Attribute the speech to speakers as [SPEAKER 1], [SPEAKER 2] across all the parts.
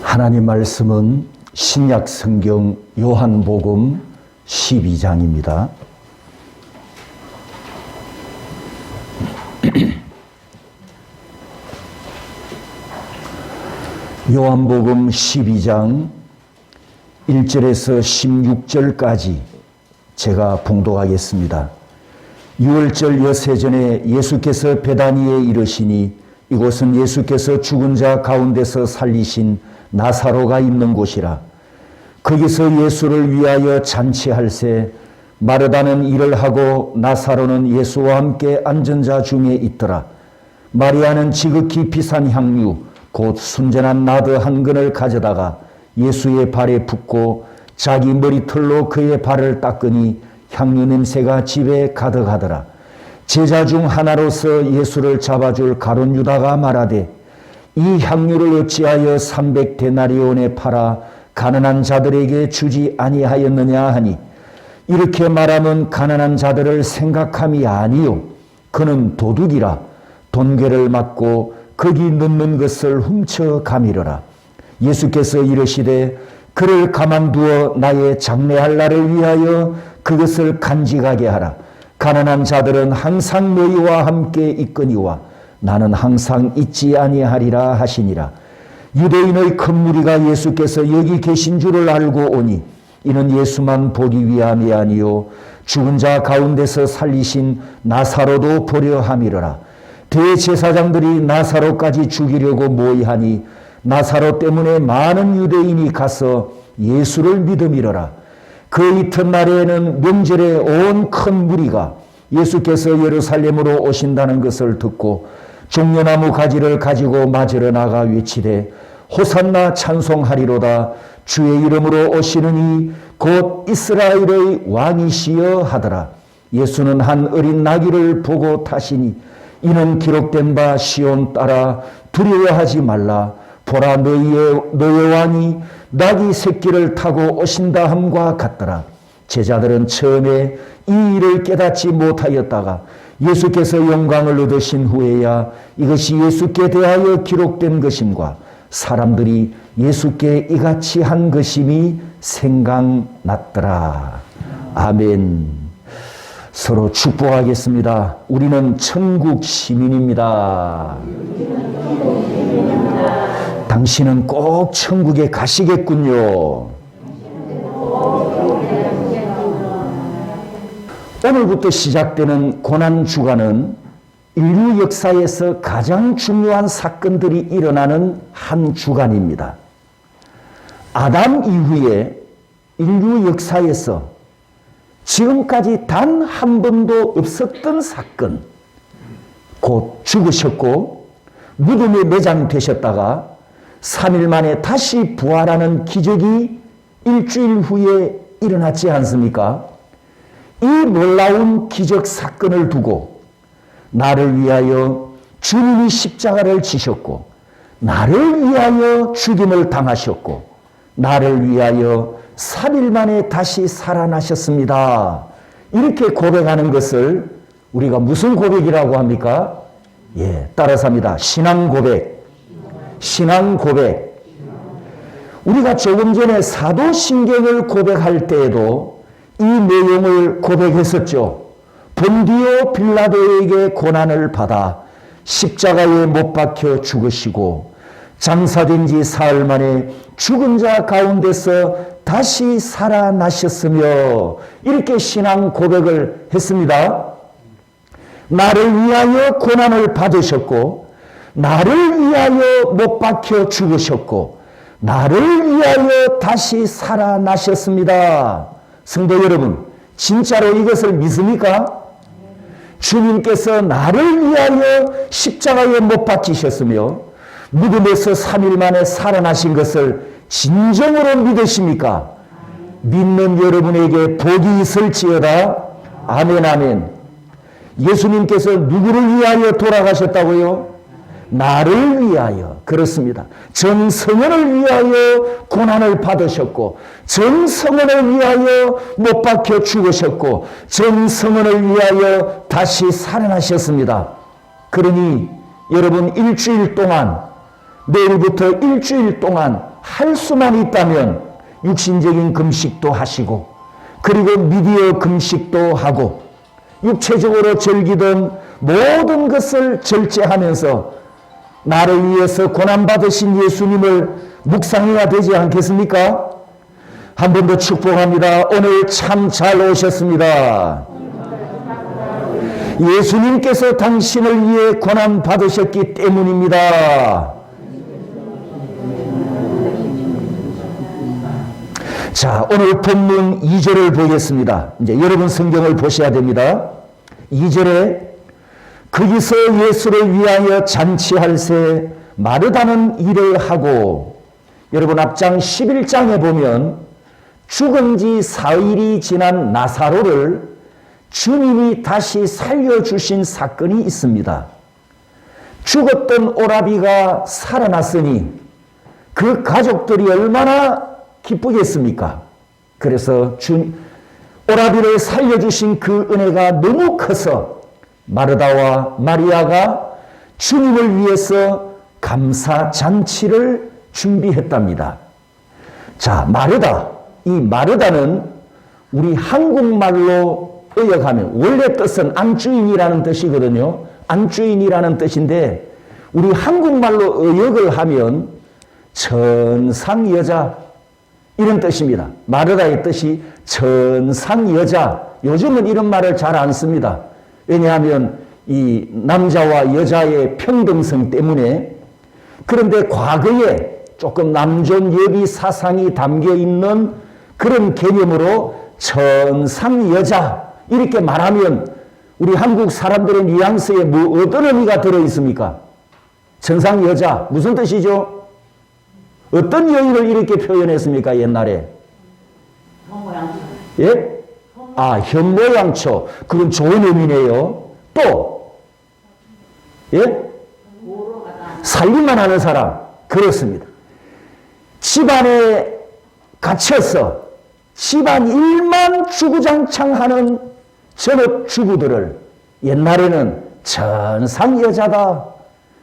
[SPEAKER 1] 하나님 말씀은 신약 성경 요한복음 12장입니다. 요한복음 12장 1절에서 16절까지 제가 봉독하겠습니다. 유월절 엿새 전에 예수께서 베다니에 이르시니 이곳은 예수께서 죽은 자 가운데서 살리신 나사로가 있는 곳이라. 거기서 예수를 위하여 잔치할새 마르다는 일을 하고 나사로는 예수와 함께 앉은 자 중에 있더라. 마리아는 지극히 비싼 향유 곧 순전한 나드 한 근을 가져다가 예수의 발에 붓고 자기 머리털로 그의 발을 닦으니 향유 냄새가 집에 가득하더라. 제자 중 하나로서 예수를 잡아줄 가룟 유다가 말하되 이 향유를 어찌하여 300데나리온에 팔아 가난한 자들에게 주지 아니하였느냐 하니 이렇게 말하면 가난한 자들을 생각함이 아니요 그는 도둑이라 돈괴를 맞고 거기 넣는 것을 훔쳐 가미르라. 예수께서 이르시되 그를 가만두어 나의 장례할 날을 위하여 그것을 간직하게 하라. 가난한 자들은 항상 너희와 함께 있거니와 나는 항상 있지 아니하리라 하시니라. 유대인의 큰 무리가 예수께서 여기 계신 줄을 알고 오니 이는 예수만 보기 위함이 아니요 죽은 자 가운데서 살리신 나사로도 보려 함이로라. 대제사장들이 나사로까지 죽이려고 모의하니 나사로 때문에 많은 유대인이 가서 예수를 믿음이로라. 그 이튿날에는 명절에 온 큰 무리가 예수께서 예루살렘으로 오신다는 것을 듣고 종려나무 가지를 가지고 맞으러 나가 외치되 호산나 찬송하리로다. 주의 이름으로 오시는 이 곧 이스라엘의 왕이시여 하더라. 예수는 한 어린 나귀를 보고 타시니 이는 기록된 바 시온 딸아 두려워하지 말라. 보라 너의 왕이 나귀 새끼를 타고 오신다 함과 같더라. 제자들은 처음에 이 일을 깨닫지 못하였다가 예수께서 영광을 얻으신 후에야 이것이 예수께 대하여 기록된 것임과 사람들이 예수께 이같이 한 것임이 생각났더라. 아멘. 서로 축복하겠습니다. 우리는 천국 시민입니다. 당신은 꼭 천국에 가시겠군요. 오늘부터 시작되는 고난주간은 인류 역사에서 가장 중요한 사건들이 일어나는 한 주간입니다. 아담 이후에 인류 역사에서 지금까지 단 한 번도 없었던 사건, 곧 죽으셨고 무덤에 매장되셨다가 3일 만에 다시 부활하는 기적이 일주일 후에 일어났지 않습니까? 이 놀라운 기적 사건을 두고 나를 위하여 주님이 십자가를 지셨고 나를 위하여 죽임을 당하셨고 나를 위하여 3일 만에 다시 살아나셨습니다. 이렇게 고백하는 것을 우리가 무슨 고백이라고 합니까? 따라서 합니다. 신앙 고백. 신앙 고백. 우리가 조금 전에 사도신경을 고백할 때에도 이 내용을 고백했었죠. 본디오 빌라도에게 고난을 받아 십자가에 못 박혀 죽으시고 장사된 지 사흘 만에 죽은 자 가운데서 다시 살아나셨으며 이렇게 신앙 고백을 했습니다. 나를 위하여 고난을 받으셨고 나를 위하여 못 박혀 죽으셨고 나를 위하여 다시 살아나셨습니다. 성도 여러분, 진짜로 이것을 믿습니까? 주님께서 나를 위하여 십자가에 못 박히셨으며 무덤에서 3일 만에 살아나신 것을 진정으로 믿으십니까? 믿는 여러분에게 복이 있을지어다. 아멘, 아멘. 예수님께서 누구를 위하여 돌아가셨다고요? 나를 위하여. 그렇습니다. 정성원을 위하여 고난을 받으셨고 정성원을 위하여 못 박혀 죽으셨고 정성원을 위하여 다시 살아나셨습니다. 그러니 여러분 일주일 동안 내일부터 일주일 동안 할 수만 있다면 육신적인 금식도 하시고 그리고 미디어 금식도 하고 육체적으로 즐기던 모든 것을 절제하면서 나를 위해서 고난받으신 예수님을 묵상해야 되지 않겠습니까? 한 번 더 축복합니다. 오늘 참 잘 오셨습니다. 예수님께서 당신을 위해 고난받으셨기 때문입니다. 자, 오늘 본문 2절을 보겠습니다. 이제 여러분 성경을 보셔야 됩니다. 2절에 거기서 예수를 위하여 잔치할새 마르다는 일을 하고, 여러분 앞장 11장에 보면 죽은 지 사흘이 지난 나사로를 주님이 다시 살려주신 사건이 있습니다. 죽었던 오라비가 살아났으니 그 가족들이 얼마나 기쁘겠습니까? 그래서 오라비를 살려주신 그 은혜가 너무 커서 마르다와 마리아가 주님을 위해서 감사 잔치를 준비했답니다. 자, 마르다. 이 마르다는 우리 한국말로 의역하면 원래 뜻은 안주인이라는 뜻이거든요. 안주인이라는 뜻인데 우리 한국말로 의역을 하면 천상여자 이런 뜻입니다. 마르다의 뜻이 천상여자. 요즘은 이런 말을 잘 안 씁니다. 왜냐하면 이 남자와 여자의 평등성 때문에. 그런데 과거에 조금 남존 여비 사상이 담겨 있는 그런 개념으로 천상여자 이렇게 말하면 우리 한국 사람들의 뉘앙스에 뭐 어떤 의미가 들어있습니까? 천상여자 무슨 뜻이죠? 어떤 여인을 이렇게 표현했습니까? 옛날에
[SPEAKER 2] 현모양처.
[SPEAKER 1] 예? 아, 현모양처. 그건 좋은 의미네요. 또 예? 살림만 하는 사람. 그렇습니다. 집안에 갇혀서 집안 일만 주구장창하는 전업주부들을 옛날에는 천상여자다.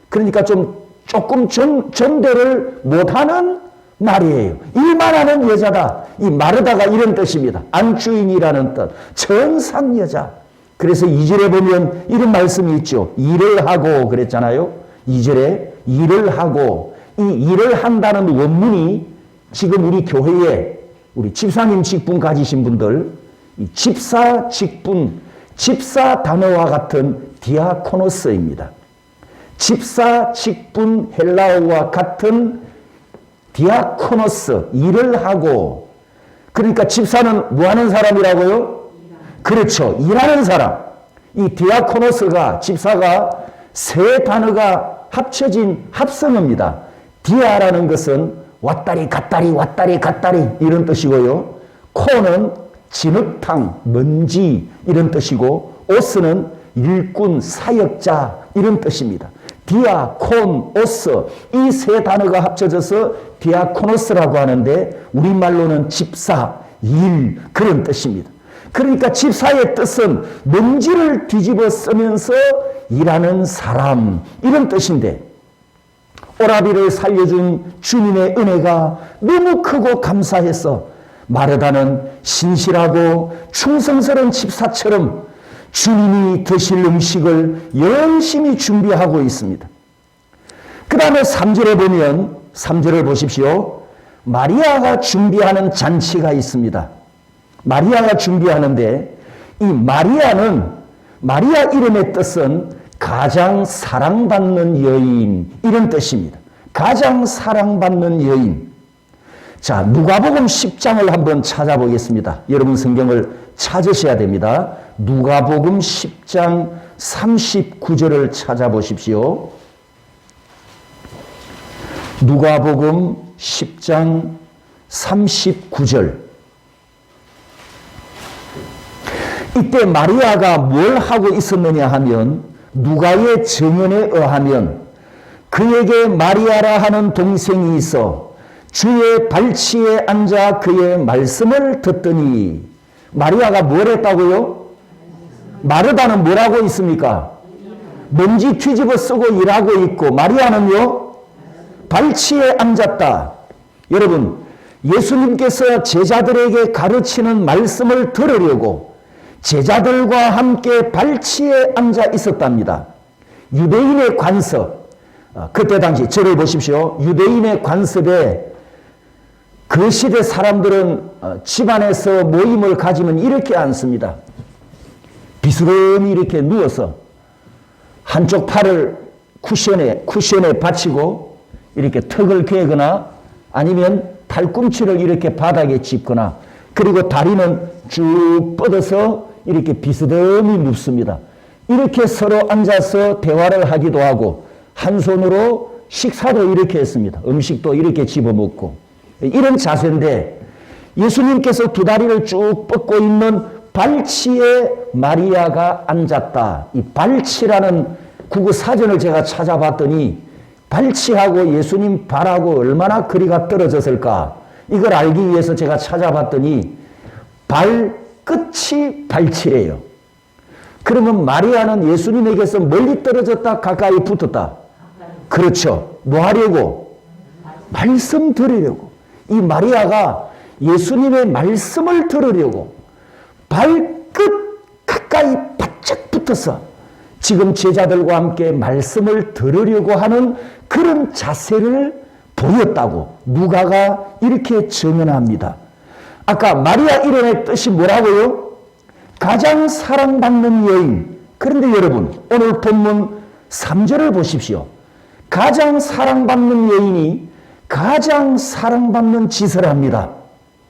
[SPEAKER 1] 그러니까 조금 전도를 못하는 말이에요. 일만 하는 여자다. 이 마르다가 이런 뜻입니다. 안주인이라는 뜻. 천상여자. 그래서 2절에 보면 이런 말씀이 있죠. 일을 하고 그랬잖아요. 2절에 일을 하고, 이 일을 한다는 원문이 지금 우리 교회에 우리 집사님 직분 가지신 분들, 이 집사 직분, 집사 단어와 같은 디아코노스입니다. 집사 직분 헬라어와 같은 디아코노스, 일을 하고, 그러니까 집사는 뭐 하는 사람이라고요? 그렇죠. 일하는 사람. 이 디아코노스가, 집사가 세 단어가 합쳐진 합성어입니다. 디아라는 것은 왔다리 갔다리 왔다리 갔다리 이런 뜻이고요. 코는 진흙탕, 먼지 이런 뜻이고, 오스는 일꾼, 사역자 이런 뜻입니다. 디아코노스 이 세 단어가 합쳐져서 디아코노스라고 하는데 우리말로는 집사, 일 그런 뜻입니다. 그러니까 집사의 뜻은 먼지를 뒤집어 쓰면서 일하는 사람 이런 뜻인데 오라비를 살려준 주님의 은혜가 너무 크고 감사해서 마르다는 신실하고 충성스러운 집사처럼 주님이 드실 음식을 열심히 준비하고 있습니다. 그 다음에 3절에 보면 3절을 보십시오. 마리아가 준비하는 잔치가 있습니다. 마리아가 준비하는데 이 마리아는 마리아 이름의 뜻은 가장 사랑받는 여인 이런 뜻입니다. 가장 사랑받는 여인. 자, 누가복음 10장을 한번 찾아보겠습니다. 여러분 성경을 찾으셔야 됩니다. 누가복음 10장 39절을 찾아보십시오. 누가복음 10장 39절. 이때 마리아가 뭘 하고 있었느냐 하면 누가의 증언에 의하면 그에게 마리아라 하는 동생이 있어 주의 발치에 앉아 그의 말씀을 듣더니 마리아가 뭘 했다고요? 마르다는 뭘 하고 있습니까? 먼지 뒤집어 쓰고 일하고 있고 마리아는요? 발치에 앉았다. 여러분, 예수님께서 제자들에게 가르치는 말씀을 들으려고 제자들과 함께 발치에 앉아 있었답니다. 유대인의 관습, 그때 당시 저를 보십시오. 유대인의 관습에 그 시대 사람들은 집안에서 모임을 가지면 이렇게 앉습니다. 비스름히 이렇게 누워서 한쪽 팔을 쿠션에 받치고 이렇게 턱을 괴거나 아니면 팔꿈치를 이렇게 바닥에 짚거나 그리고 다리는 쭉 뻗어서 이렇게 비스듬히 눕습니다. 이렇게 서로 앉아서 대화를 하기도 하고 한 손으로 식사도 이렇게 했습니다. 음식도 이렇게 집어먹고 이런 자세인데 예수님께서 두 다리를 쭉 뻗고 있는 발치에 마리아가 앉았다. 이 발치라는 국어 사전을 제가 찾아봤더니 발치하고 예수님 발하고 얼마나 거리가 떨어졌을까? 이걸 알기 위해서 제가 찾아봤더니 발끝이 발치래요. 그러면 마리아는 예수님에게서 멀리 떨어졌다 가까이 붙었다. 그렇죠. 뭐 하려고? 말씀 들으려고. 이 마리아가 예수님의 말씀을 들으려고 발끝 가까이 바짝 붙어서 지금 제자들과 함께 말씀을 들으려고 하는 그런 자세를 보였다고 누가가 이렇게 증언합니다. 아까 마리아 이름의 뜻이 뭐라고요? 가장 사랑받는 여인. 그런데 여러분 오늘 본문 3절을 보십시오. 가장 사랑받는 여인이 가장 사랑받는 짓을 합니다.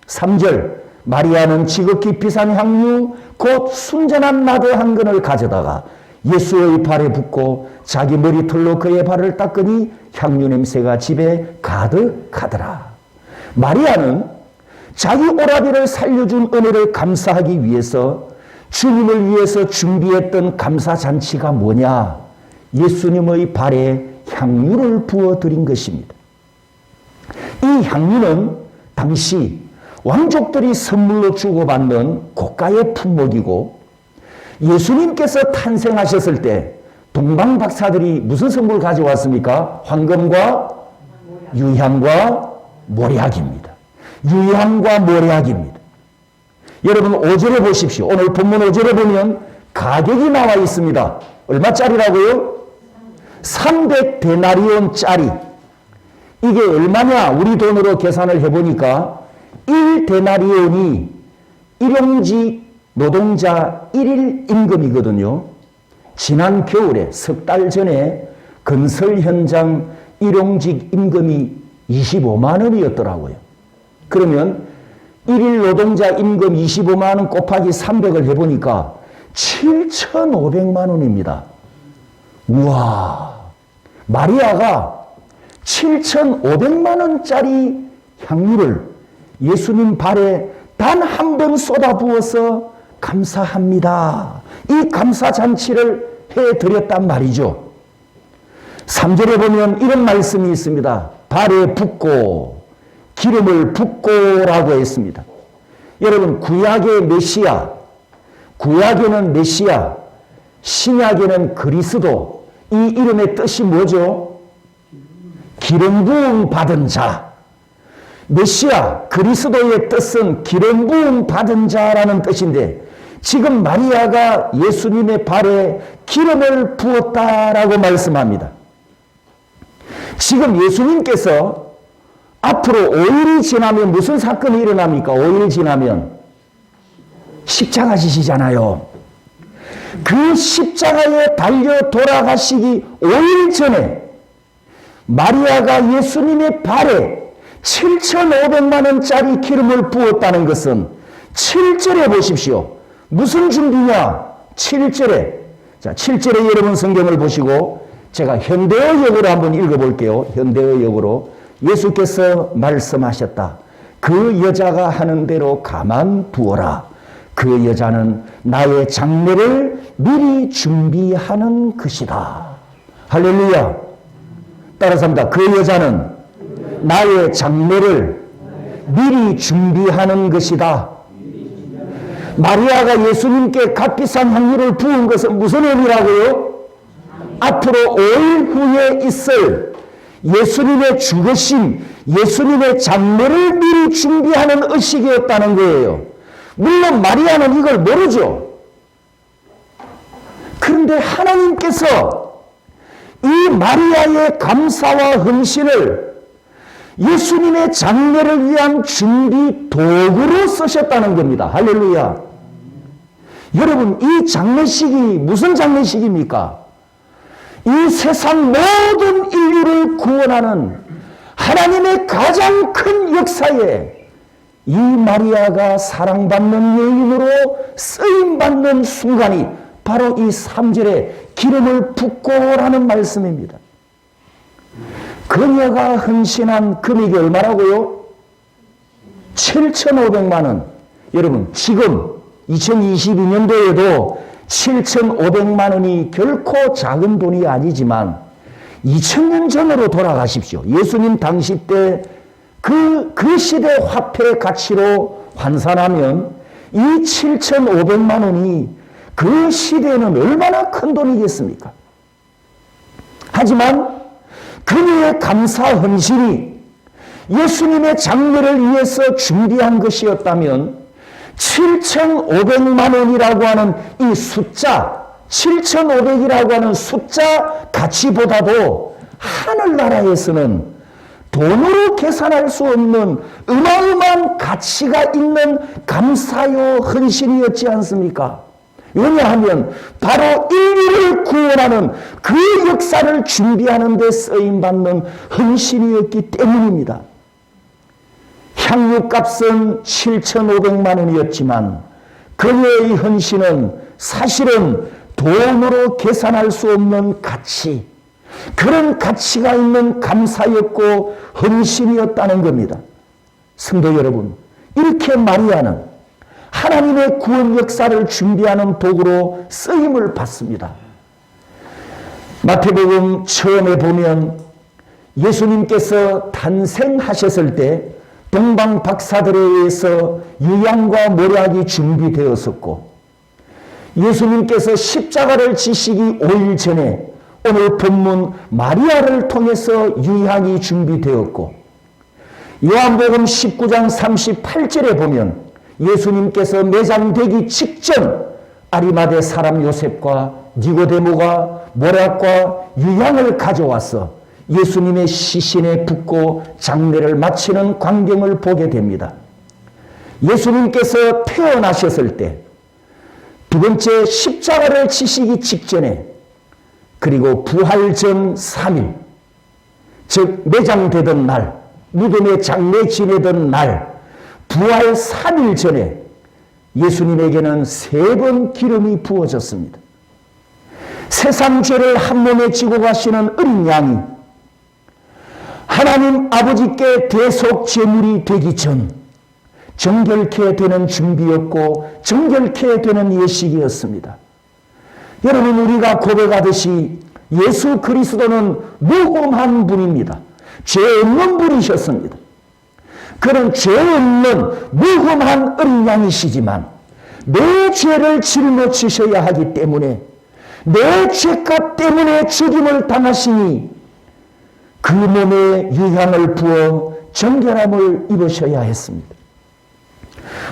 [SPEAKER 1] 3절 마리아는 지극히 비싼 향유 곧 순전한 나드 한 근을 가져다가 예수의 발에 붓고 자기 머리털로 그의 발을 닦으니 향유 냄새가 집에 가득하더라. 마리아는 자기 오라비를 살려준 은혜를 감사하기 위해서 주님을 위해서 준비했던 감사잔치가 뭐냐? 예수님의 발에 향유를 부어드린 것입니다. 이 향유는 당시 왕족들이 선물로 주고받는 고가의 품목이고 예수님께서 탄생하셨을 때 동방 박사들이 무슨 선물 가져왔습니까? 황금과 유향과 모략입니다. 유향과 모략입니다. 여러분 5절에 보십시오. 오늘 본문 5절에 보면 가격이 나와 있습니다. 얼마짜리라고요? 300데나리온짜리. 이게 얼마냐? 우리 돈으로 계산을 해보니까 1데나리온이 일용직 노동자 1일 임금이거든요. 지난 겨울에 석 달 전에 건설 현장 일용직 임금이 25만 원이었더라고요. 그러면 1일 노동자 임금 25만 원 곱하기 300을 해보니까 7,500만 원입니다. 우와, 마리아가 7,500만 원짜리 향유를 예수님 발에 단 한 번 쏟아부어서 감사합니다. 이 감사잔치를 해드렸단 말이죠. 3절에 보면 이런 말씀이 있습니다. 발에 붓고 기름을 붓고라고 했습니다. 여러분 구약의 메시아, 구약에는 메시아, 신약에는 그리스도, 이 이름의 뜻이 뭐죠? 기름 부음 받은 자. 메시아, 그리스도의 뜻은 기름 부음 받은 자라는 뜻인데 지금 마리아가 예수님의 발에 기름을 부었다라고 말씀합니다. 지금 예수님께서 앞으로 5일이 지나면 무슨 사건이 일어납니까? 5일 지나면 십자가 지시잖아요. 그 십자가에 달려 돌아가시기 5일 전에 마리아가 예수님의 발에 7,500만 원짜리 기름을 부었다는 것은 7절에 보십시오. 무슨 준비냐? 7절에. 자, 7절에 여러분 성경을 보시고 제가 현대어역으로 한번 읽어볼게요. 현대어역으로. 예수께서 말씀하셨다. 그 여자가 하는 대로 가만 두어라. 그 여자는 나의 장례를 미리 준비하는 것이다. 할렐루야. 따라서 합니다. 그 여자는 나의 장례를 미리 준비하는 것이다. 마리아가 예수님께 값비싼 향유를 부은 것은 무슨 의미라고요? 앞으로 5일 후에 있을 예수님의 죽으심, 예수님의 장례를 미리 준비하는 의식이었다는 거예요. 물론 마리아는 이걸 모르죠. 그런데 하나님께서 이 마리아의 감사와 헌신을 예수님의 장례를 위한 준비 도구로 쓰셨다는 겁니다. 할렐루야. 여러분, 이 장례식이 무슨 장례식입니까? 이 세상 모든 인류를 구원하는 하나님의 가장 큰 역사에 이 마리아가 사랑받는 여인으로 쓰임받는 순간이 바로 이 3절에 기름을 붓고라는 말씀입니다. 그녀가 헌신한 금액이 얼마라고요? 7,500만 원. 여러분, 지금 2022년도에도 7,500만 원이 결코 작은 돈이 아니지만 2000년 전으로 돌아가십시오. 예수님 당시 때 그 시대 화폐 가치로 환산하면 이 7,500만 원이 그 시대에는 얼마나 큰 돈이겠습니까? 하지만 그녀의 감사 헌신이 예수님의 장례를 위해서 준비한 것이었다면 7,500만 원이라고 하는 이 숫자, 7,500이라고 하는 숫자 가치보다도 하늘나라에서는 돈으로 계산할 수 없는 어마어마한 가치가 있는 감사요 헌신이었지 않습니까? 왜냐하면 바로 인류를 구원하는 그 역사를 준비하는 데 쓰임받는 헌신이었기 때문입니다. 향유값은 7,500만 원이었지만 그녀의 헌신은 사실은 돈으로 계산할 수 없는 가치, 그런 가치가 있는 감사였고 헌신이었다는 겁니다. 성도 여러분, 이렇게 마리아는 하나님의 구원 역사를 준비하는 도구로 쓰임을 받습니다. 마태복음 처음에 보면 예수님께서 탄생하셨을 때 동방 박사들에 의해서 유향과 모략이 준비되었었고, 예수님께서 십자가를 지시기 5일 전에 오늘 본문 마리아를 통해서 유향이 준비되었고, 요한복음 19장 38절에 보면 예수님께서 매장되기 직전 아리마대 사람 요셉과 니고데모가 모략과 유향을 가져와서 예수님의 시신에 붓고 장례를 마치는 광경을 보게 됩니다. 예수님께서 태어나셨을 때 두 번째 십자가를 지시기 직전에, 그리고 부활 전 3일, 즉 매장되던 날, 무덤에 장례 지내던 날, 부활 3일 전에 예수님에게는 3번 기름이 부어졌습니다. 세상 죄를 한 몸에 지고 가시는 어린 양이 하나님 아버지께 대속 제물이 되기 전 정결케 되는 준비였고 정결케 되는 예식이었습니다. 여러분, 우리가 고백하듯이 예수 그리스도는 무범한 분입니다. 죄 없는 분이셨습니다. 그런 죄 없는 무범한 어린 양이시지만 내 죄를 짊어지셔야 하기 때문에 내 죄값 때문에 죽임을 당하시니 그 몸에 유향을 부어 정결함을 입으셔야 했습니다.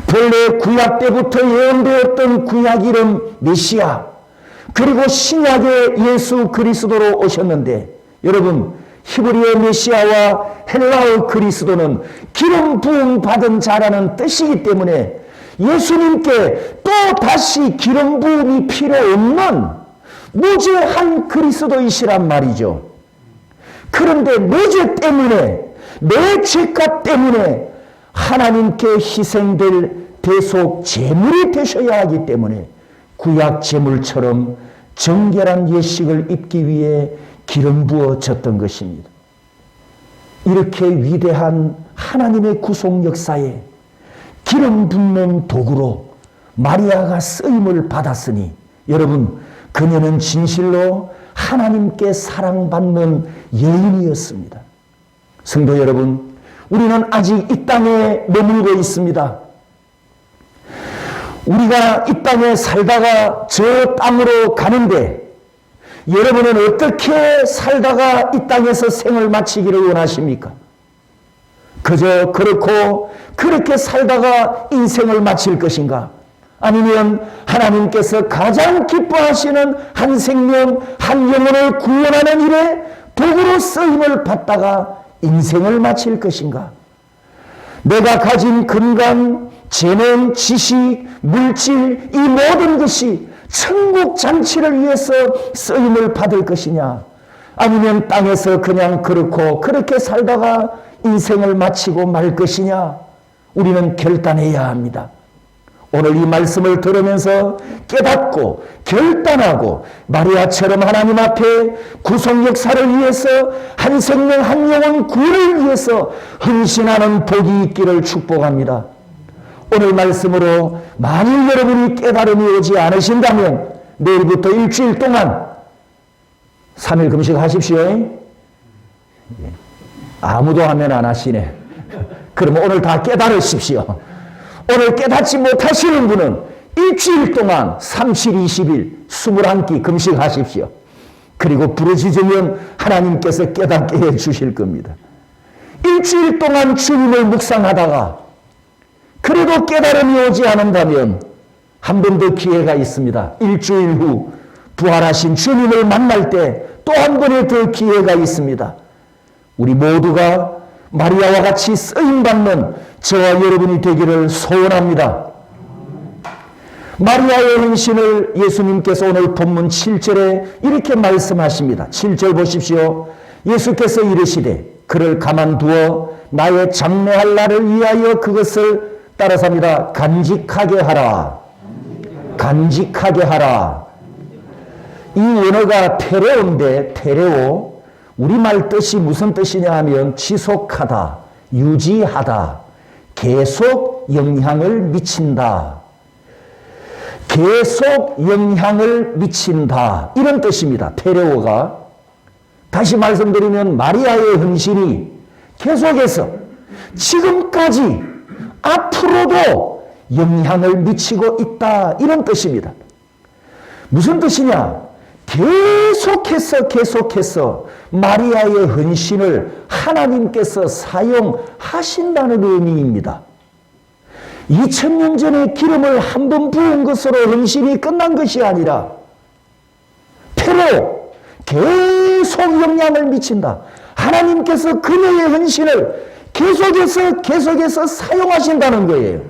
[SPEAKER 1] 본래 구약 때부터 예언되었던 구약 이름 메시아, 그리고 신약의 예수 그리스도로 오셨는데, 여러분, 히브리어 메시아와 헬라어 그리스도는 기름 부음 받은 자라는 뜻이기 때문에 예수님께 또 다시 기름 부음이 필요 없는 무죄한 그리스도이시란 말이죠. 그런데 내 죄 때문에, 내 죄값 때문에 하나님께 희생될 대속 제물이 되셔야 하기 때문에 구약 제물처럼 정결한 예식을 입기 위해 기름 부어졌던 것입니다. 이렇게 위대한 하나님의 구속 역사에 기름 붓는 도구로 마리아가 쓰임을 받았으니, 여러분, 그녀는 진실로 하나님께 사랑받는 여인이었습니다. 성도 여러분, 우리는 아직 이 땅에 머물고 있습니다. 우리가 이 땅에 살다가 저 땅으로 가는데, 여러분은 어떻게 살다가 이 땅에서 생을 마치기를 원하십니까? 그저 그렇고 그렇게 살다가 인생을 마칠 것인가? 아니면 하나님께서 가장 기뻐하시는 한 생명, 한 영혼을 구원하는 일에 도구로 쓰임을 받다가 인생을 마칠 것인가? 내가 가진 건강, 재능, 지식, 물질 이 모든 것이 천국 잔치를 위해서 쓰임을 받을 것이냐? 아니면 땅에서 그냥 그렇고 그렇게 살다가 인생을 마치고 말 것이냐? 우리는 결단해야 합니다. 오늘 이 말씀을 들으면서 깨닫고 결단하고 마리아처럼 하나님 앞에 구속 역사를 위해서 한 생명 한 영혼 구원을 위해서 헌신하는 복이 있기를 축복합니다. 오늘 말씀으로 만일 여러분이 깨달음이 오지 않으신다면 내일부터 일주일 동안 3일 금식하십시오. 아무도 하면 안 하시네. 그러면 오늘 다 깨달으십시오. 오늘 깨닫지 못하시는 분은 일주일 동안 37, 20일 21끼 금식하십시오. 그리고 부르짖으면 하나님께서 깨닫게 해주실 겁니다. 일주일 동안 주님을 묵상하다가 그래도 깨달음이 오지 않는다면 한 번 더 기회가 있습니다. 일주일 후 부활하신 주님을 만날 때 또 한 번의 더 기회가 있습니다. 우리 모두가 마리아와 같이 쓰임받는 저와 여러분이 되기를 소원합니다. 마리아의 헌신을 예수님께서 오늘 본문 7절에 이렇게 말씀하십니다. 7절 보십시오. 예수께서 이르시되 그를 가만두어 나의 장래할 날을 위하여 그것을 따라서 합니다. 간직하게 하라. 간직하게 하라. 이 원어가 테레오인데 테레오 우리말 뜻이 무슨 뜻이냐 하면 지속하다, 유지하다, 계속 영향을 미친다. 계속 영향을 미친다. 이런 뜻입니다. 테레오가. 다시 말씀드리면 마리아의 헌신이 계속해서 지금까지 앞으로도 영향을 미치고 있다. 이런 뜻입니다. 무슨 뜻이냐? 계속해서 마리아의 헌신을 하나님께서 사용하신다는 의미입니다. 2000년 전에 기름을 한 번 부은 것으로 헌신이 끝난 것이 아니라 패로 계속 영향을 미친다. 하나님께서 그녀의 헌신을 계속해서 사용하신다는 거예요.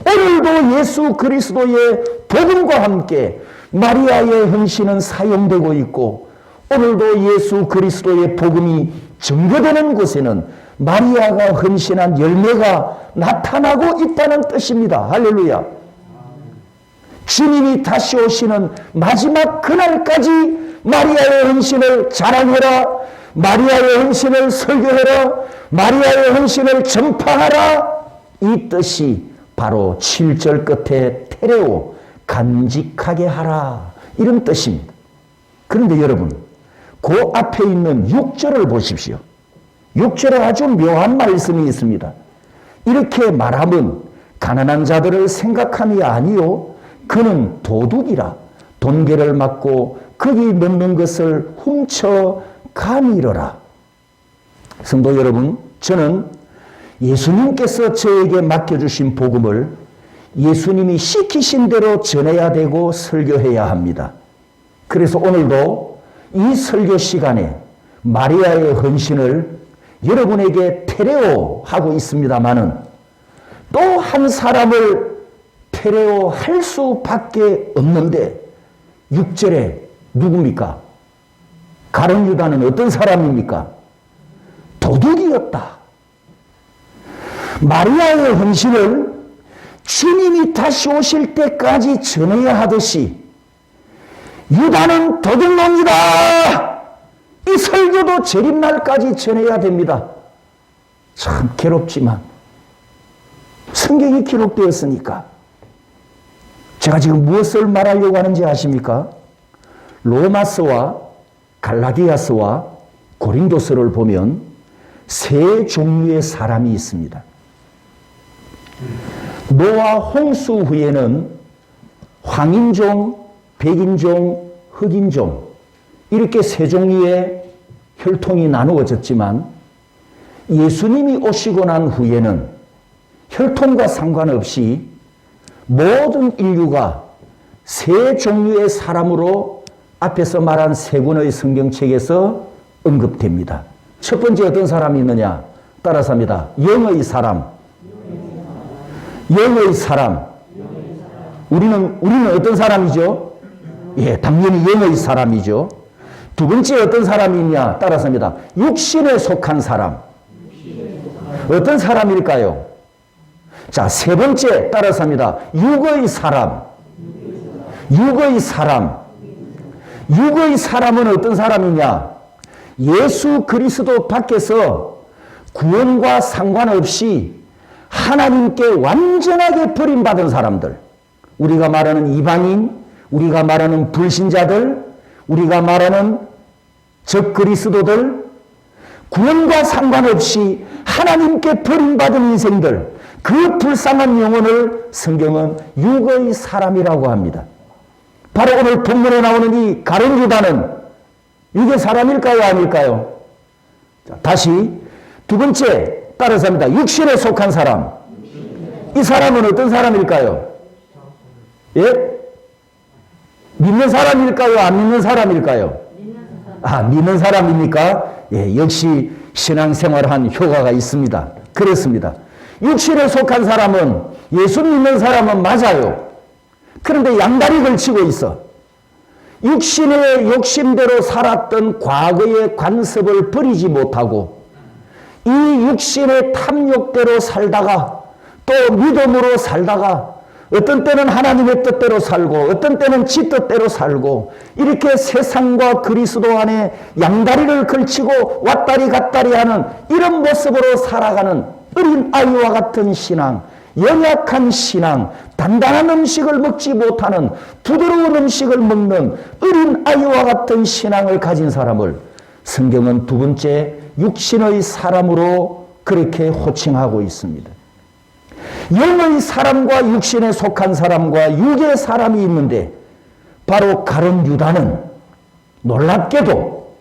[SPEAKER 1] 오늘도 예수 그리스도의 복음과 함께 마리아의 헌신은 사용되고 있고 오늘도 예수 그리스도의 복음이 증거되는 곳에는 마리아가 헌신한 열매가 나타나고 있다는 뜻입니다. 할렐루야. 주님이 다시 오시는 마지막 그날까지 마리아의 헌신을 자랑해라. 마리아의 헌신을 설교해라. 마리아의 헌신을 전파하라. 이 뜻이 바로 7절 끝에 테레오, 간직하게 하라. 이런 뜻입니다. 그런데 여러분, 그 앞에 있는 6절을 보십시오. 6절에 아주 묘한 말씀이 있습니다. 이렇게 말하면 가난한 자들을 생각함이 아니요 그는 도둑이라 돈계를 맞고 거기 넣는 것을 훔쳐 가밀어라. 성도 여러분, 저는 예수님께서 저에게 맡겨주신 복음을 예수님이 시키신 대로 전해야 되고 설교해야 합니다. 그래서 오늘도 이 설교 시간에 마리아의 헌신을 여러분에게 테레오 하고 있습니다마는 또 한 사람을 테레오 할 수밖에 없는데 6절에 누굽니까? 가룟 유다는 어떤 사람입니까? 도둑이었다. 마리아의 헌신을 주님이 다시 오실 때까지 전해야 하듯이 유다는 도둑놈이다. 이 설교도 재림날까지 전해야 됩니다. 참 괴롭지만 성경이 기록되었으니까. 제가 지금 무엇을 말하려고 하는지 아십니까? 로마서와 갈라디아서와 고린도서를 보면 세 종류의 사람이 있습니다. 노아 홍수 후에는 황인종, 백인종, 흑인종 이렇게 세 종류의 혈통이 나누어졌지만 예수님이 오시고 난 후에는 혈통과 상관없이 모든 인류가 세 종류의 사람으로 앞에서 말한 세 권의 성경책에서 언급됩니다. 첫 번째 어떤 사람이 있느냐? 따라서 합니다. 영의 사람. 영의 사람. 우리는 어떤 사람이죠? 예, 당연히 영의 사람이죠. 두 번째 어떤 사람이 있냐? 따라서 합니다. 육신에 속한 사람. 어떤 사람일까요? 자, 세 번째 따라서 합니다. 육의 사람. 육의 사람. 육의 사람은 어떤 사람이냐? 예수 그리스도 밖에서 구원과 상관없이 하나님께 완전하게 버림받은 사람들. 우리가 말하는 이방인, 우리가 말하는 불신자들, 우리가 말하는 적그리스도들, 구원과 상관없이 하나님께 버림받은 인생들, 그 불쌍한 영혼을 성경은 육의 사람이라고 합니다. 바로 오늘 본문에 나오는 이 가룟 유다는 육의 사람일까요? 아닐까요? 자, 다시 두 번째 따라서 합니다. 육신에 속한 사람. 이 사람은 어떤 사람일까요? 예? 믿는 사람일까요? 안 믿는 사람일까요? 아, 믿는 사람입니까? 예, 역시 신앙생활한 효과가 있습니다. 그렇습니다. 육신에 속한 사람은, 예수 믿는 사람은 맞아요. 그런데 양다리 걸치고 있어. 육신의 욕심대로 살았던 과거의 관습을 버리지 못하고 이 육신의 탐욕대로 살다가 또 믿음으로 살다가 어떤 때는 하나님의 뜻대로 살고 어떤 때는 지 뜻대로 살고 이렇게 세상과 그리스도 안에 양다리를 걸치고 왔다리 갔다리 하는 이런 모습으로 살아가는 어린 아이와 같은 신앙, 연약한 신앙, 단단한 음식을 먹지 못하는 부드러운 음식을 먹는 어린 아이와 같은 신앙을 가진 사람을 성경은 두 번째 육신의 사람으로 그렇게 호칭하고 있습니다. 영의 사람과 육신에 속한 사람과 육의 사람이 있는데 바로 가룟 유다는 놀랍게도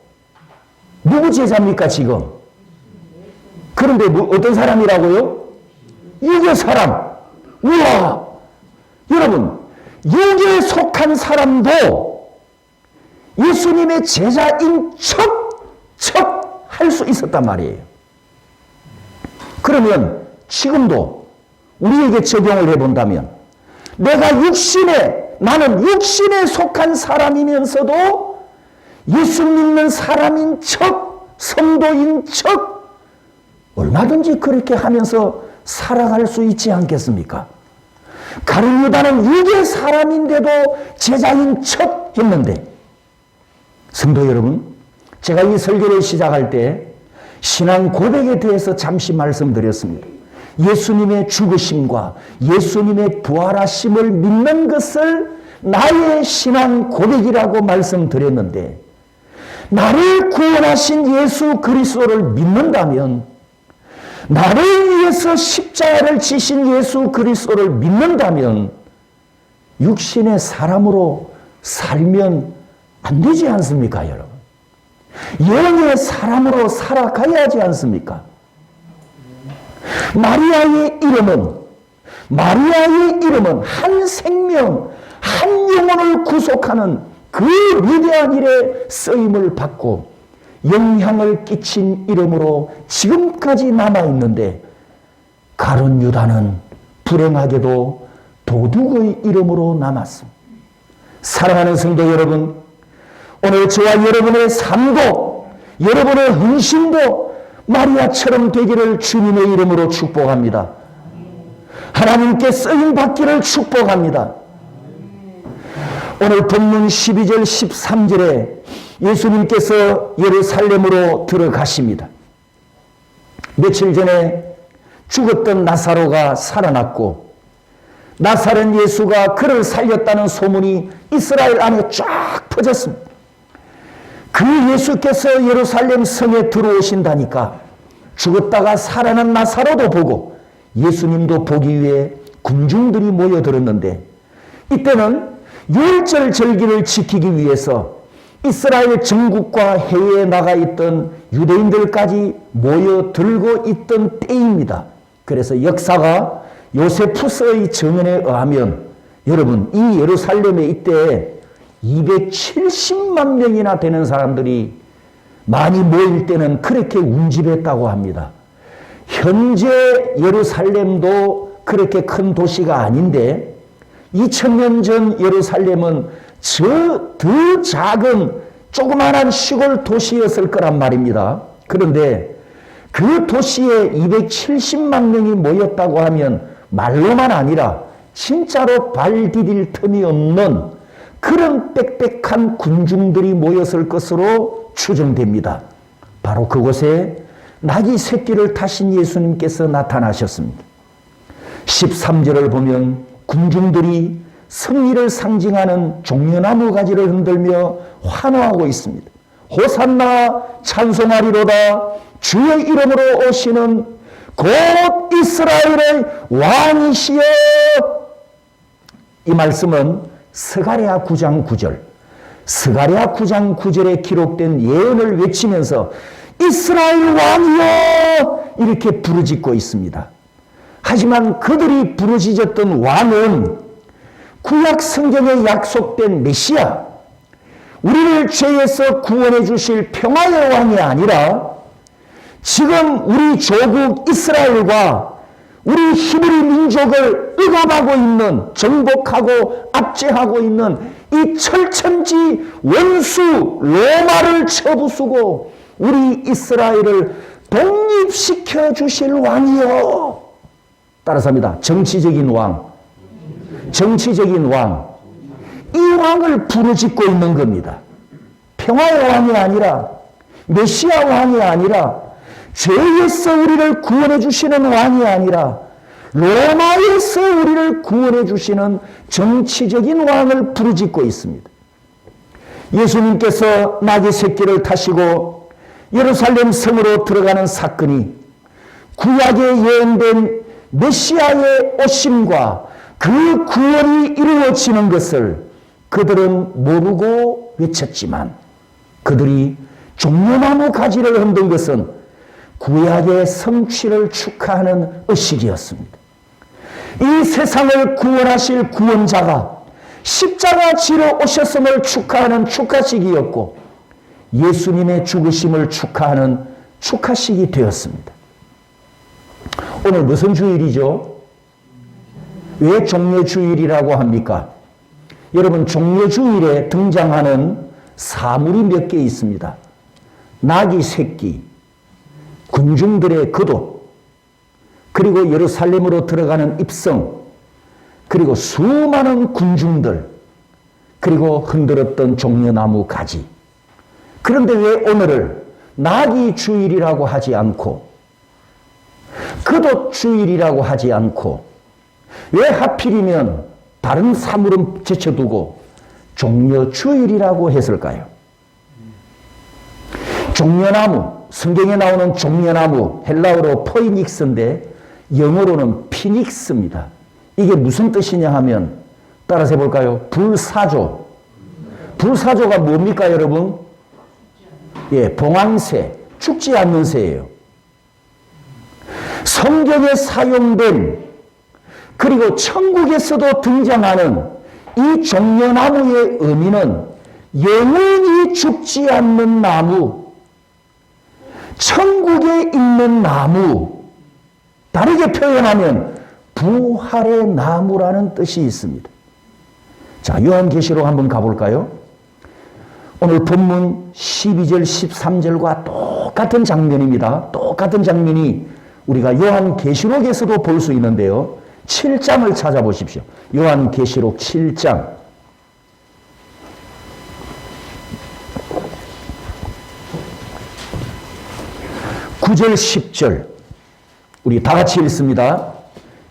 [SPEAKER 1] 누구 제자입니까 지금? 그런데 어떤 사람이라고요? 육의 사람. 우와! 여러분, 육에 속한 사람도 예수님의 제자인 척 할 수 있었단 말이에요. 그러면 지금도 우리에게 적용을 해본다면 나는 육신에 속한 사람이면서도 예수 믿는 사람인 척, 성도인 척 얼마든지 그렇게 하면서 살아갈 수 있지 않겠습니까? 가룟 유다는 육의 사람인데도 제자인 척 했는데 성도 여러분, 제가 이 설교를 시작할 때 신앙 고백에 대해서 잠시 말씀드렸습니다. 예수님의 죽으심과 예수님의 부활하심을 믿는 것을 나의 신앙 고백이라고 말씀드렸는데 나를 구원하신 예수 그리스도를 믿는다면 나를 위해서 십자가를 지신 예수 그리스도를 믿는다면 육신의 사람으로 살면 안 되지 않습니까, 여러분? 영의 사람으로 살아가야 하지 않습니까? 마리아의 이름은 한 생명, 한 영혼을 구속하는 그 위대한 일에 쓰임을 받고 영향을 끼친 이름으로 지금까지 남아있는데 가룟 유다는 불행하게도 도둑의 이름으로 남았습니다. 사랑하는 성도 여러분, 오늘 저와 여러분의 삶도 여러분의 헌신도 마리아처럼 되기를 주님의 이름으로 축복합니다. 하나님께 쓰임받기를 축복합니다. 오늘 본문 12절 13절에 예수님께서 예루살렘으로 들어가십니다. 며칠 전에 죽었던 나사로가 살아났고 나사렛 예수가 그를 살렸다는 소문이 이스라엘 안에 쫙 퍼졌습니다. 그 예수께서 예루살렘 성에 들어오신다니까 죽었다가 살아난 나사로도 보고 예수님도 보기 위해 군중들이 모여들었는데 이때는 유월절 절기를 지키기 위해서 이스라엘 정국과 해외에 나가 있던 유대인들까지 모여들고 있던 때입니다. 그래서 역사가 요세푸스의 증언에 의하면 여러분 이 예루살렘에 이때 270만 명이나 되는 사람들이 많이 모일 때는 그렇게 운집했다고 합니다. 현재 예루살렘도 그렇게 큰 도시가 아닌데 2000년 전 예루살렘은 더 작은 조그마한 시골 도시였을 거란 말입니다. 그런데 그 도시에 270만 명이 모였다고 하면 말로만 아니라 진짜로 발 디딜 틈이 없는 그런 빽빽한 군중들이 모였을 것으로 추정됩니다. 바로 그곳에 나귀 새끼를 타신 예수님께서 나타나셨습니다. 13절을 보면 군중들이 승리를 상징하는 종려나무 가지를 흔들며 환호하고 있습니다. 호산나 찬송하리로다 주의 이름으로 오시는 곧 이스라엘의 왕이시여. 이 말씀은 스가랴 9장 9절, 스가랴 9장 9절에 기록된 예언을 외치면서 이스라엘 왕이여 이렇게 부르짖고 있습니다. 하지만 그들이 부르짖었던 왕은 구약 성경에 약속된 메시아, 우리를 죄에서 구원해 주실 평화의 왕이 아니라 지금 우리 조국 이스라엘과 우리 히브리 민족을 억압하고 있는, 정복하고 압제하고 있는 이 철천지 원수 로마를 쳐부수고 우리 이스라엘을 독립시켜 주실 왕이요. 따라서 합니다. 정치적인 왕. 정치적인 왕. 이 왕을 부르짖고 있는 겁니다. 평화의 왕이 아니라, 메시아 왕이 아니라, 죄에서 우리를 구원해 주시는 왕이 아니라 로마에서 우리를 구원해 주시는 정치적인 왕을 부르짖고 있습니다. 예수님께서 나귀 새끼를 타시고 예루살렘 성으로 들어가는 사건이 구약에 예언된 메시아의 오심과 그 구원이 이루어지는 것을 그들은 모르고 외쳤지만 그들이 종려나무 가지를 흔든 것은 구약의 성취를 축하하는 의식이었습니다. 이 세상을 구원하실 구원자가 십자가 지러 오셨음을 축하하는 축하식이었고 예수님의 죽으심을 축하하는 축하식이 되었습니다. 오늘 무슨 주일이죠? 왜 종려주일이라고 합니까? 여러분, 종려주일에 등장하는 사물이 몇 개 있습니다. 나귀 새끼, 군중들의 거독, 그리고 예루살렘으로 들어가는 입성, 그리고 수많은 군중들, 그리고 흔들었던 종려나무 가지. 그런데 왜 오늘을 나귀 주일이라고 하지 않고 거독 주일이라고 하지 않고 왜 하필이면 다른 사물은 제쳐두고 종려주일이라고 했을까요? 종려나무, 성경에 나오는 종려나무, 헬라어로 포이닉스인데 영어로는 피닉스입니다. 이게 무슨 뜻이냐 하면 따라서 해볼까요? 불사조. 불사조가 뭡니까 여러분? 예, 봉황새, 죽지 않는 새예요. 성경에 사용된 그리고 천국에서도 등장하는 이 종려나무의 의미는 영원히 죽지 않는 나무, 천국에 있는 나무, 다르게 표현하면 부활의 나무라는 뜻이 있습니다. 자, 요한계시록 한번 가볼까요? 오늘 본문 12절, 13절과 똑같은 장면입니다. 똑같은 장면이 우리가 요한계시록에서도 볼 수 있는데요. 7장을 찾아보십시오. 요한계시록 7장. 9절 10절 우리 다 같이 읽습니다.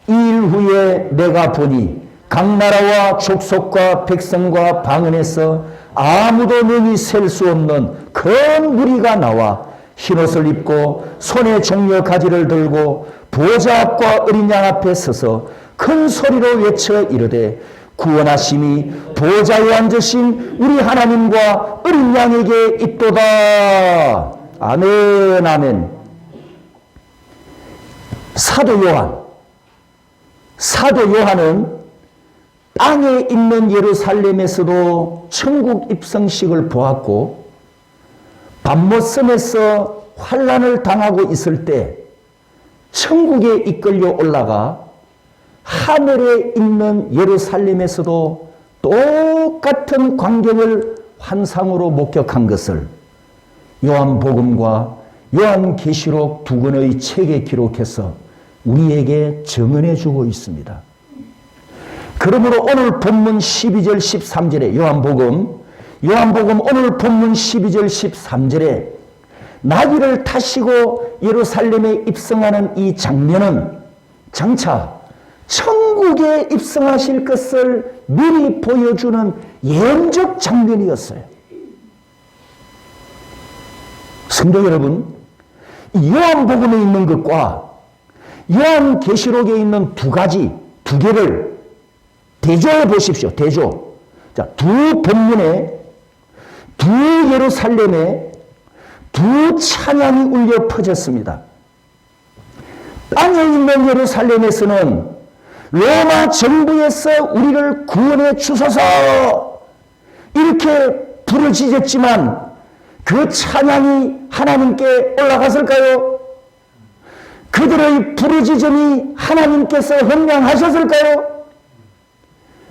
[SPEAKER 1] 이 일 후에 내가 보니 각 나라와 족속과 백성과 방언에서 아무도 능히 셀 수 없는 큰 무리가 나와 흰옷을 입고 손에 종려 가지를 들고 보좌 앞과 어린 양 앞에 서서 큰 소리로 외쳐 이르되 구원하심이 보좌에 앉으신 우리 하나님과 어린 양에게 있도다. 아멘, 아멘. 사도 요한은 땅에 있는 예루살렘에서도 천국 입성식을 보았고, 밤모섬에서 환난을 당하고 있을 때 천국에 이끌려 올라가 하늘에 있는 예루살렘에서도 똑같은 광경을 환상으로 목격한 것을 요한복음과 요한계시록 두 권의 책에 기록해서 우리에게 증언해 주고 있습니다. 그러므로 오늘 본문 12절 13절에 요한복음 오늘 본문 12절 13절에 나귀를 타시고 예루살렘에 입성하는 이 장면은 장차 천국에 입성하실 것을 미리 보여주는 예언적 장면이었어요. 성도 여러분, 요한복음에 있는 것과 요한계시록에 있는 두 개를 대조해 보십시오. 대조. 자, 두 본문에, 두 예루살렘에 두 찬양이 울려 퍼졌습니다. 땅에 있는 예루살렘에서는 로마 정부에서 우리를 구원해 주소서 이렇게 부르짖었지만 그 찬양이 하나님께 올라갔을까요? 그들의 부르짖음이 하나님께서 흥량하셨을까요?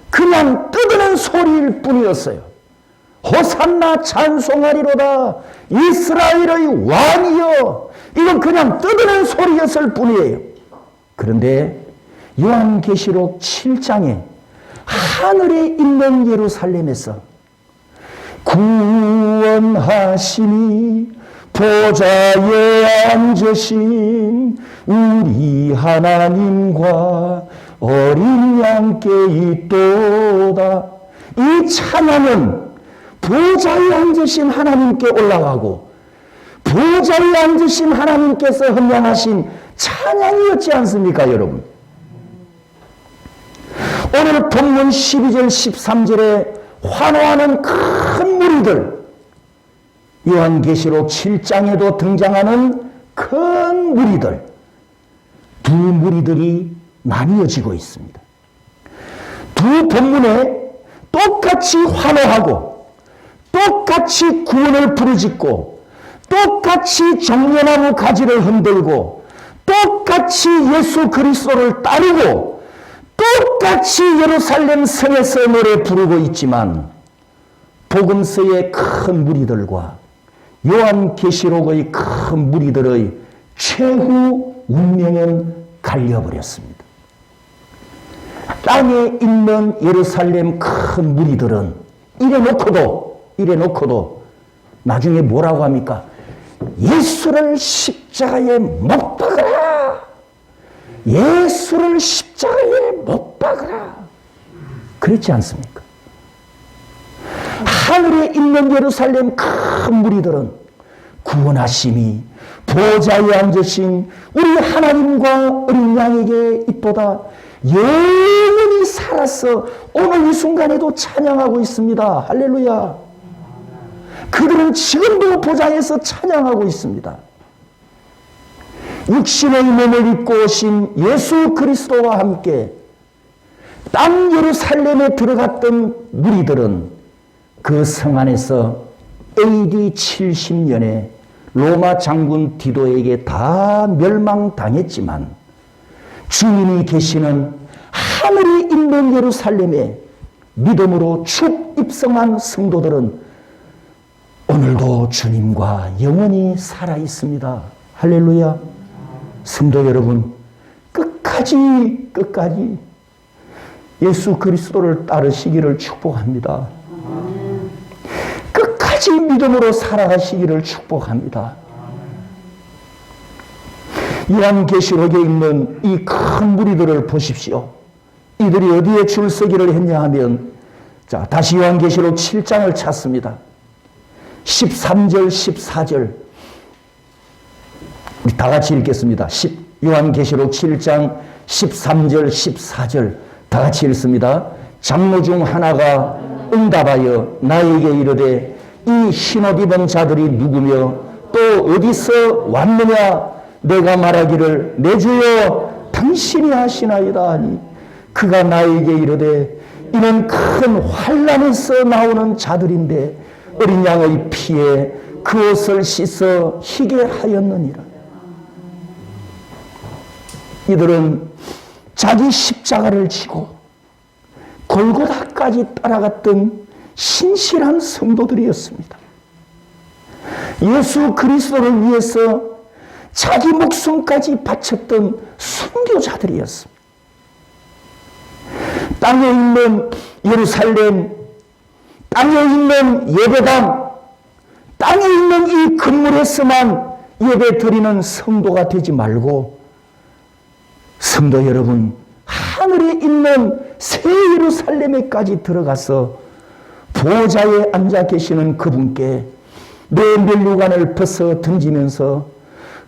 [SPEAKER 1] 그냥 떠드는 소리일 뿐이었어요. 호산나 찬송하리로다 이스라엘의 왕이여, 이건 그냥 떠드는 소리였을 뿐이에요. 그런데 요한계시록 7장에 하늘에 있는 예루살렘에서 구원하시니 보좌에 앉으신 우리 하나님과 어린 양께 있도다. 이 찬양은 보좌에 앉으신 하나님께 올라가고 보좌에 앉으신 하나님께서 헌양하신 찬양이었지 않습니까, 여러분? 오늘 본문 12절 13절에 환호하는 큰 무리들, 요한계시록 7장에도 등장하는 큰 무리들, 두 무리들이 나뉘어지고 있습니다. 두 본문에 똑같이 환호하고 똑같이 구원을 부르짖고 똑같이 종려나무 가지를 흔들고 똑같이 예수 그리스도를 따르고 똑같이 예루살렘 성에서 노래 부르고 있지만 복음서의 큰 무리들과 요한계시록의 큰 무리들의 최후 운명은 갈려버렸습니다. 땅에 있는 예루살렘 큰 무리들은 이래놓고도 나중에 뭐라고 합니까? 예수를 십자가에 못 박으라! 예수를 십자가에 못 박으라! 그렇지 않습니까? 하늘에 있는 예루살렘 큰 무리들은 구원하심이 보좌에 앉으신 우리 하나님과 어린 양에게 있도다. 영원히 살아서 오늘 이 순간에도 찬양하고 있습니다. 할렐루야. 그들은 지금도 보좌에서 찬양하고 있습니다. 육신의 몸을 입고 오신 예수 그리스도와 함께 땅 예루살렘에 들어갔던 무리들은 그 성 안에서 AD 70년에 로마 장군 디도에게 다 멸망당했지만 주님이 계시는 하늘이 있는 예루살렘에 믿음으로 축 입성한 성도들은 오늘도 주님과 영원히 살아 있습니다. 할렐루야. 성도 여러분, 끝까지 예수 그리스도를 따르시기를 축복합니다. 끝까지 믿음으로 살아가시기를 축복합니다. 요한계시록에 있는 이 큰 무리들을 보십시오. 이들이 어디에 줄서기를 했냐 하면, 자, 다시 요한계시록 7장을 찾습니다. 13절, 14절. 우리 다 같이 읽겠습니다. 요한계시록 7장 13절, 14절. 다 같이 읽습니다. 장로 중 하나가 응답하여 나에게 이르되 이 흰옷 입은 자들이 누구며 또 어디서 왔느냐? 내가 말하기를 내 주여 당신이 하시나이다 하니 그가 나에게 이르되 이는 큰 환난에서 나오는 자들인데 어린 양의 피에 그 옷을 씻어 희게 하였느니라. 이들은 자기 십자가를 지고 골고다까지 따라갔던 신실한 성도들이었습니다. 예수 그리스도를 위해서 자기 목숨까지 바쳤던 순교자들이었습니다. 땅에 있는 예루살렘, 땅에 있는 예배당, 땅에 있는 이 건물에서만 예배 드리는 성도가 되지 말고 성도 여러분, 하늘에 있는 새 예루살렘에까지 들어가서 보좌에 앉아 계시는 그분께 내 면류관을 벗어 던지면서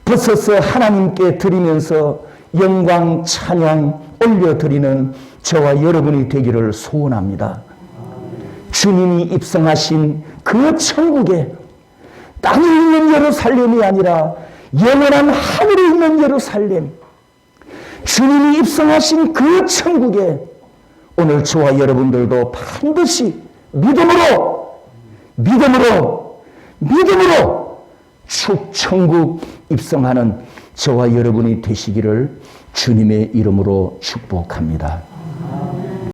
[SPEAKER 1] 벗어서 하나님께 드리면서 영광 찬양 올려드리는 저와 여러분이 되기를 소원합니다. 주님이 입성하신 그 천국에 땅에 있는 예루살렘이 아니라 영원한 하늘에 있는 예루살렘, 주님이 입성하신 그 천국에 오늘 저와 여러분들도 반드시 믿음으로 축천국 입성하는 저와 여러분이 되시기를 주님의 이름으로 축복합니다.